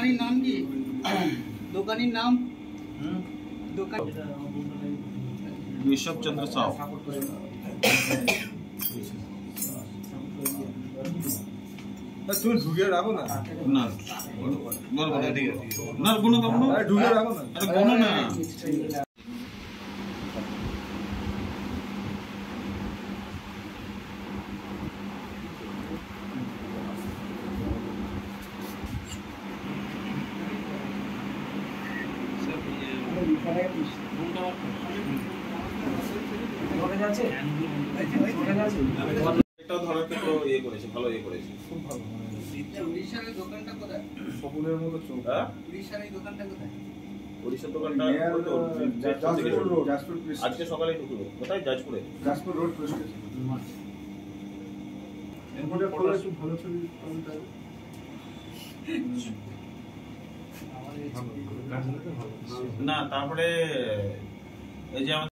দোকানের নাম কি? দোকানের নাম? দোকান ঋষভ চন্দ্র সাউ। তুমি ঢুকে রাখো না। না বলবো না, ঠিক আছে না, কোনো ঢুকে রাখো না। আরে কোনো না। এটাও ধরার ক্ষেত্রে ইয়ে করেছে, ভালো ইয়ে করেছে, খুব ভালো। উড়িষ্যার দোকানটা কোথায়? সপুনের মতো চোখ। উড়িষ্যার এই দোকানটা কোথায়? ওড়িশার দোকানটা আজকে সকালে ঢুকলো। কোথায়? যাজপুরে। যাজপুর রোড প্রেস ভালো ছবি। না তারপরে এই যে আমাদের